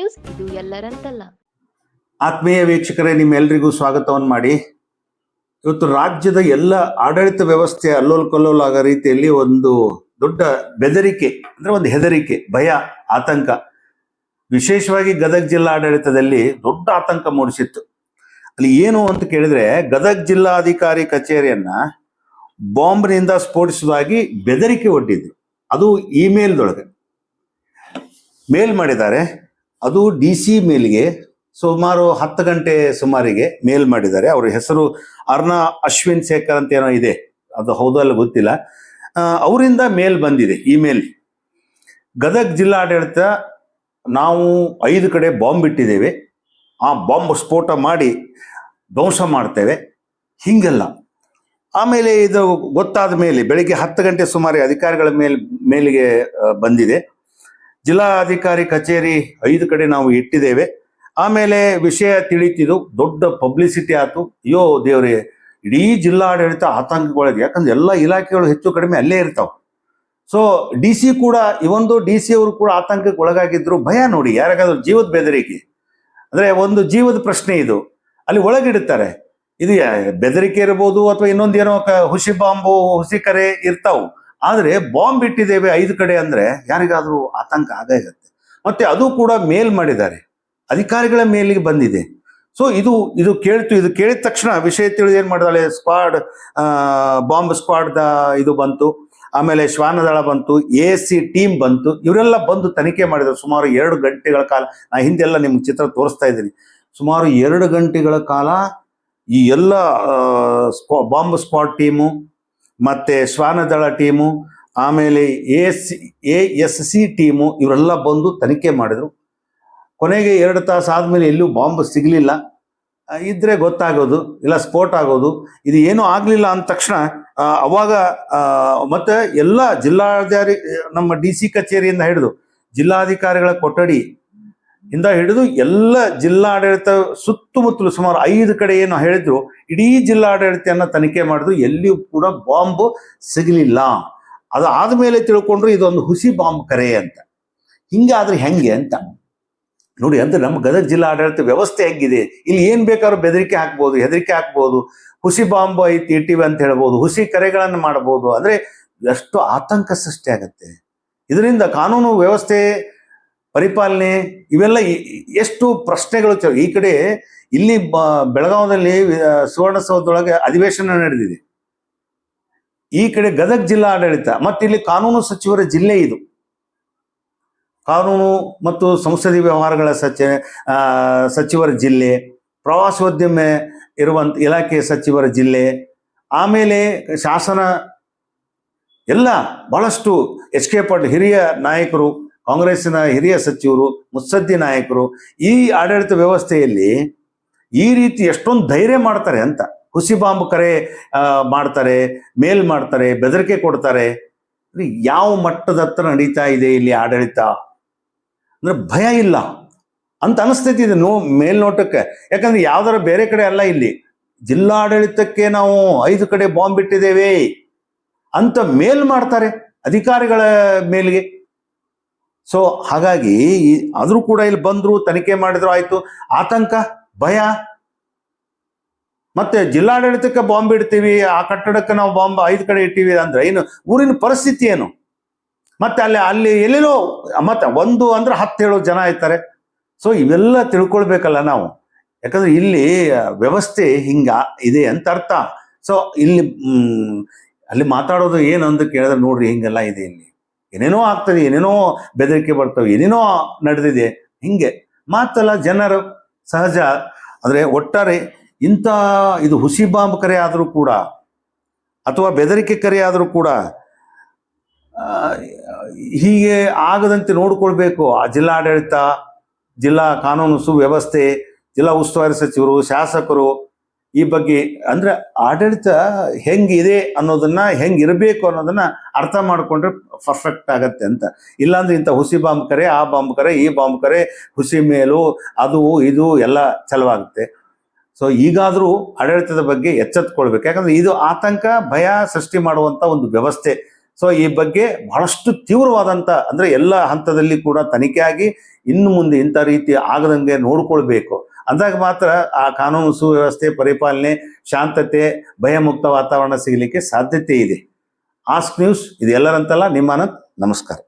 News, ಇದು ಎಲ್ಲರಂತಲ್ಲ. ಆತ್ಮೀಯ ವೀಕ್ಷಕರೇ, ನಿಮ್ಮೆಲ್ಲರಿಗೂ ಸ್ವಾಗತವನ್ನು ಮಾಡಿ. ಇವತ್ತು ರಾಜ್ಯದ ಎಲ್ಲ ಆಡಳಿತ ವ್ಯವಸ್ಥೆ ಅಲ್ಲೋಲ ಕಲ್ಲೋಲ ಆಗೋ ರೀತಿಯಲ್ಲಿ ಒಂದು ದೊಡ್ಡ ಬೆದರಿಕೆ, ಅಂದ್ರೆ ಒಂದು ಹೆದರಿಕೆ, ಭಯ, ಆತಂಕ ವಿಶೇಷವಾಗಿ ಗದಗ ಜಿಲ್ಲಾ ಆಡಳಿತದಲ್ಲಿ ದೊಡ್ಡ ಆತಂಕ ಮೂಡಿಸಿತ್ತು. ಅಲ್ಲಿ ಏನು ಅಂತ ಕೇಳಿದ್ರೆ, ಗದಗ ಜಿಲ್ಲಾಧಿಕಾರಿ ಕಚೇರಿಯನ್ನ ಬಾಂಬ್ನಿಂದ ಸ್ಫೋಟಿಸುವುದಾಗಿ ಬೆದರಿಕೆ ಒಡ್ಡಿದ್ರು. ಅದು ಇಮೇಲ್ದೊಳಗೆ ಮೇಲ್ ಮಾಡಿದ್ದಾರೆ. ಅದು DC ಮೇಲ್ಗೆ ಸುಮಾರು 10 ಗಂಟೆ ಸುಮಾರಿಗೆ ಮೇಲ್ ಮಾಡಿದ್ದಾರೆ. ಅವ್ರ ಹೆಸರು ಅರ್ನಾ ಅಶ್ವಿನ್ ಶೇಖರ್ ಅಂತ ಏನೋ ಇದೆ, ಅದು ಹೌದೋ ಅಲ್ಲ ಗೊತ್ತಿಲ್ಲ. ಅವರಿಂದ ಮೇಲ್ ಬಂದಿದೆ, ಇಮೇಲ್. ಗದಗ ಜಿಲ್ಲಾಡಳಿತ, ನಾವು 5 ಕಡೆ ಬಾಂಬ್ ಇಟ್ಟಿದ್ದೇವೆ, ಆ ಬಾಂಬ್ ಸ್ಫೋಟ ಮಾಡಿ ಧ್ವಂಸ ಮಾಡ್ತೇವೆ, ಹಿಂಗೆಲ್ಲ. ಆಮೇಲೆ ಇದು ಗೊತ್ತಾದ ಮೇಲೆ ಬೆಳಿಗ್ಗೆ 10 ಗಂಟೆ ಸುಮಾರು ಅಧಿಕಾರಿಗಳ ಮೇಲಿಗೆ ಬಂದಿದೆ. ಜಿಲ್ಲಾಧಿಕಾರಿ ಕಚೇರಿ 5 ಕಡೆ ನಾವು ಇಟ್ಟಿದ್ದೇವೆ. ಆಮೇಲೆ ವಿಷಯ ತಿಳಿತಿದ್ದು, ದೊಡ್ಡ ಪಬ್ಲಿಸಿಟಿ ಆಯ್ತು. ಅಯ್ಯೋ ದೇವ್ರೆ, ಇಡೀ ಜಿಲ್ಲಾಡಳಿತ ಆತಂಕಗೊಳಗೆ, ಯಾಕಂದ್ರೆ ಎಲ್ಲ ಇಲಾಖೆಗಳು ಹೆಚ್ಚು ಕಡಿಮೆ ಅಲ್ಲೇ ಇರ್ತಾವ. ಸೊ DC ಕೂಡ, ಇವೊಂದು DC ಅವರು ಕೂಡ ಆತಂಕಕ್ಕೆ ಒಳಗಾಗಿದ್ರು. ಭಯ ನೋಡಿ, ಯಾರಿಗಾದ್ರೂ ಜೀವದ ಬೆದರಿಕೆ ಅಂದ್ರೆ ಒಂದು ಜೀವದ ಪ್ರಶ್ನೆ ಇದು. ಅಲ್ಲಿ ಒಳಗಿಡುತ್ತಾರೆ. ಇದು ಬೆದರಿಕೆ ಇರ್ಬೋದು ಅಥವಾ ಇನ್ನೊಂದೇನೋ ಹುಸಿ ಬಾಂಬು, ಹುಸಿ ಕರೆ ಇರ್ತಾವು. ಆದ್ರೆ ಬಾಂಬ್ ಇಟ್ಟಿದ್ದೇವೆ 5 ಕಡೆ ಅಂದ್ರೆ ಯಾರಿಗಾದ್ರೂ ಆತಂಕ ಆಗತ್ತೆ. ಮತ್ತೆ ಅದು ಕೂಡ ಮೇಲ್ ಮಾಡಿದ್ದಾರೆ, ಅಧಿಕಾರಿಗಳ ಮೇಲಿಗೆ ಬಂದಿದೆ. ಸೊ ಇದು ಕೇಳಿದ ತಕ್ಷಣ ವಿಷಯ ತಿಳಿದು ಏನ್ ಮಾಡಿದಾಳೆ, ಬಾಂಬ್ ಸ್ಕ್ವಾಡ್ ಇದು ಬಂತು. ಆಮೇಲೆ ಶ್ವಾನದಳ ಬಂತು, ASC ಟೀಮ್ ಬಂತು. ಇವರೆಲ್ಲ ಬಂದು ತನಿಖೆ ಮಾಡಿದ್ರು ಸುಮಾರು 2 ಗಂಟೆಗಳ ಕಾಲ. ನಾ ಹಿಂದೆಲ್ಲ ನಿಮ್ಗೆ ಚಿತ್ರ ತೋರಿಸ್ತಾ ಇದ್ದೀನಿ. ಸುಮಾರು 2 ಗಂಟೆಗಳ ಕಾಲ ಈ ಎಲ್ಲ ಬಾಂಬ್ ಸ್ಕ್ವಾಡ್ ಟೀಮು, ಮತ್ತೆ ಶ್ವಾನದಳ ಟೀಮು, ಆಮೇಲೆ ASC ಟೀಮು, ಇವರೆಲ್ಲ ಬಂದು ತನಿಖೆ ಮಾಡಿದ್ರು. ಕೊನೆಗೆ 2 ತಾಸು ಆದ್ಮೇಲೆ ಎಲ್ಲೂ ಬಾಂಬ್ ಸಿಗ್ಲಿಲ್ಲ. ಇದ್ರೆ ಗೊತ್ತಾಗೋದು, ಇಲ್ಲ ಸ್ಫೋಟ ಆಗೋದು. ಇದು ಏನೂ ಆಗ್ಲಿಲ್ಲ ಅಂದ ತಕ್ಷಣ ಅವಾಗ ಮತ್ತೆ ಎಲ್ಲ ನಮ್ಮ DC ಕಚೇರಿಯಿಂದ ಹಿಡಿದು ಜಿಲ್ಲಾಧಿಕಾರಿಗಳ ಕೊಠಡಿ ಇಂದ ಹಿಡಿದು ಎಲ್ಲ ಜಿಲ್ಲಾಡಳಿತ ಸುತ್ತಮುತ್ತಲು ಸುಮಾರು 5 ಕಡೆ ಏನು ಹೇಳಿದ್ರು, ಇಡೀ ಜಿಲ್ಲಾಡಳಿತನ ತನಿಖೆ ಮಾಡಿದ್ರು. ಎಲ್ಲಿಯೂ ಕೂಡ ಬಾಂಬ್ ಸಿಗಲಿಲ್ಲ. ಅದು ಆದ್ಮೇಲೆ ತಿಳ್ಕೊಂಡ್ರು ಇದೊಂದು ಹುಸಿ ಬಾಂಬ್ ಕರೆ ಅಂತ. ಹಿಂಗಾದ್ರೆ ಹೆಂಗೆ ಅಂತ ನೋಡಿ. ಅಂದ್ರೆ ನಮ್ಮ ಗದಗ ಜಿಲ್ಲಾ ಆಡಳಿತ ವ್ಯವಸ್ಥೆ ಹೆಂಗಿದೆ, ಇಲ್ಲಿ ಏನ್ ಬೇಕಾದ್ರೂ ಬೆದರಿಕೆ ಹಾಕ್ಬೋದು, ಹೆದರಿಕೆ ಹಾಕ್ಬೋದು, ಹುಸಿ ಬಾಂಬ್ ಐತಿ ಇಟ್ಟಿವಿ ಅಂತ ಹೇಳ್ಬೋದು, ಹುಸಿ ಕರೆಗಳನ್ನು ಮಾಡ್ಬೋದು. ಅಂದ್ರೆ ಎಷ್ಟು ಆತಂಕ ಸೃಷ್ಟಿ ಆಗತ್ತೆ. ಇದರಿಂದ ಕಾನೂನು ವ್ಯವಸ್ಥೆ, ಪರಿಪಾಲನೆ, ಇವೆಲ್ಲ ಎಷ್ಟು ಪ್ರಶ್ನೆಗಳು. ಈ ಕಡೆ ಇಲ್ಲಿ ಬೆಳಗಾವದಲ್ಲಿ ಸುವರ್ಣಸೌಧದೊಳಗೆ ಅಧಿವೇಶನ ನಡೆದಿದೆ. ಈ ಕಡೆ ಗದಗ ಜಿಲ್ಲಾ ಆಡಳಿತ, ಮತ್ತೆ ಇಲ್ಲಿ ಕಾನೂನು ಸಚಿವರ ಜಿಲ್ಲೆ ಇದು. ಕಾನೂನು ಮತ್ತು ಸಂಸದೀಯ ವ್ಯವಹಾರಗಳ ಸಚಿವರ ಜಿಲ್ಲೆ, ಪ್ರವಾಸೋದ್ಯಮ ಇರುವಂತ ಇಲಾಖೆ ಸಚಿವರ ಜಿಲ್ಲೆ, ಆಮೇಲೆ ಶಾಸನ ಎಲ್ಲ ಬಹಳಷ್ಟು HK ಪಾಟೀಲ್ ಹಿರಿಯ ನಾಯಕರು, ಕಾಂಗ್ರೆಸ್ಸಿನ ಹಿರಿಯ ಸಚಿವರು, ಮುತ್ಸದ್ದಿ ನಾಯಕರು ಈ ಆಡಳಿತ ವ್ಯವಸ್ಥೆಯಲ್ಲಿ ಈ ರೀತಿ ಎಷ್ಟೊಂದು ಧೈರ್ಯ ಮಾಡ್ತಾರೆ ಅಂತ. ಹುಸಿ ಬಾಂಬ್ ಕರೆ ಮಾಡ್ತಾರೆ, ಮೇಲ್ ಮಾಡ್ತಾರೆ, ಬೆದರಿಕೆ ಕೊಡ್ತಾರೆ. ಯಾವ ಮಟ್ಟದ ಹತ್ರ ನಡೀತಾ ಇದೆ ಇಲ್ಲಿ ಆಡಳಿತ ಅಂದ್ರೆ ಭಯ ಇಲ್ಲ ಅಂತ ಅನಿಸ್ತೈತಿ ಇದು ಮೇಲ್ನೋಟಕ್ಕೆ. ಯಾಕಂದ್ರೆ ಯಾವ್ದಾರ ಬೇರೆ ಕಡೆ ಅಲ್ಲ, ಇಲ್ಲಿ ಜಿಲ್ಲಾಡಳಿತಕ್ಕೆ ನಾವು 5 ಕಡೆ ಬಾಂಬ್ ಇಟ್ಟಿದ್ದೇವೆ ಅಂತ ಮೇಲ್ ಮಾಡ್ತಾರೆ ಅಧಿಕಾರಿಗಳ ಮೇಲ್ಗೆ. ಸೊ ಹಾಗಾಗಿ ಆದ್ರೂ ಕೂಡ ಇಲ್ಲಿ ಬಂದ್ರು, ತನಿಖೆ ಮಾಡಿದ್ರು, ಆಯ್ತು. ಆತಂಕ, ಭಯ. ಮತ್ತೆ ಜಿಲ್ಲಾಡಳಿತಕ್ಕೆ ಬಾಂಬ್ ಇಡ್ತೀವಿ, ಆ ಕಟ್ಟಡಕ್ಕೆ ನಾವು ಬಾಂಬ್ 5 ಕಡೆ ಇಟ್ಟಿವಿ ಅಂದ್ರೆ ಏನು ಊರಿನ ಪರಿಸ್ಥಿತಿ ಏನು? ಮತ್ತೆ ಅಲ್ಲಿ ಎಲ್ಲೇನೋ ಮತ್ತೆ 1 ಅಂದ್ರೆ 10 ಹೇಳೋ ಜನ ಇರ್ತಾರೆ. ಸೊ ಇವೆಲ್ಲ ತಿಳ್ಕೊಳ್ಬೇಕಲ್ಲ ನಾವು, ಯಾಕಂದ್ರೆ ಇಲ್ಲಿ ವ್ಯವಸ್ಥೆ ಹಿಂಗ ಇದೆ ಅಂತ ಅರ್ಥ. ಸೊ ಇಲ್ಲಿ ಅಲ್ಲಿ ಮಾತಾಡೋದು ಏನು ಅಂತ ಕೇಳಿದ್ರೆ, ನೋಡ್ರಿ ಹಿಂಗೆಲ್ಲ ಇದೆ, ಇಲ್ಲಿ ಏನೇನೋ ಆಗ್ತದೆ, ಏನೇನೋ ಬೆದರಿಕೆ ಬರ್ತವೆ, ಏನೇನೋ ನಡೆದಿದೆ. ಹಿಂಗೆ ಮಾತಲ್ಲ, ಜನರು ಸಹಜ. ಅಂದ್ರೆ ಒಟ್ಟಾರೆ ಇದು ಹುಸಿ ಬಾಂಬ್ ಕರೆ ಆದರೂ ಕೂಡ ಅಥವಾ ಬೆದರಿಕೆ ಕರೆ ಆದರೂ ಕೂಡ ಹೀಗೆ ಆಗದಂತೆ ನೋಡ್ಕೊಳ್ಬೇಕು ಆ ಜಿಲ್ಲಾಡಳಿತ, ಜಿಲ್ಲಾ ಕಾನೂನು ಸುವ್ಯವಸ್ಥೆ, ಜಿಲ್ಲಾ ಉಸ್ತುವಾರಿ ಸಚಿವರು, ಶಾಸಕರು. ಈ ಬಗ್ಗೆ ಅಂದ್ರೆ ಆಡಳಿತ ಹೆಂಗಿದೆ ಅನ್ನೋದನ್ನ, ಹೆಂಗಿರಬೇಕು ಅನ್ನೋದನ್ನ ಅರ್ಥ ಮಾಡ್ಕೊಂಡ್ರೆ ಪರ್ಫೆಕ್ಟ್ ಆಗತ್ತೆ ಅಂತ. ಇಲ್ಲಾಂದ್ರೆ ಇಂಥ ಹುಸಿ ಬಾಂಬ್ ಕರೆ, ಆ ಬಾಂಬ್ ಕರೆ, ಈ ಬಾಂಬ್ ಕರೆ, ಹುಸಿ ಮೇಲು, ಅದು ಇದು ಎಲ್ಲ ಚಲವಾಗುತ್ತೆ. ಸೊ ಈಗಾದ್ರೂ ಆಡಳಿತದ ಬಗ್ಗೆ ಎಚ್ಚೆತ್ಕೊಳ್ಬೇಕು. ಯಾಕಂದ್ರೆ ಇದು ಆತಂಕ, ಭಯ ಸೃಷ್ಟಿ ಮಾಡುವಂತ ಒಂದು ವ್ಯವಸ್ಥೆ. ಸೊ ಈ ಬಗ್ಗೆ ಬಹಳಷ್ಟು ತೀವ್ರವಾದಂಥ ಅಂದ್ರೆ ಎಲ್ಲ ಹಂತದಲ್ಲಿ ಕೂಡ ತನಿಖೆ ಆಗಿ ಇನ್ನು ಮುಂದೆ ಇಂಥ ರೀತಿ ಆಗದಂಗೆ ನೋಡ್ಕೊಳ್ಬೇಕು. ಅಂದಾಗ ಮಾತ್ರ ಆ ಕಾನೂನು ಸುವ್ಯವಸ್ಥೆ, ಪರಿಪಾಲನೆ, ಶಾಂತತೆ, ಭಯಮುಕ್ತ ವಾತಾವರಣ ಸಿಗಲಿಕ್ಕೆ ಸಾಧ್ಯತೆ ಇದೆ. ಆಸ್ಕ್ ನ್ಯೂಸ್ ಇದು ಎಲ್ಲರಂತಲ್ಲ, ನಿಮ್ಮ ಅನಂತ್. ನಮಸ್ಕಾರ.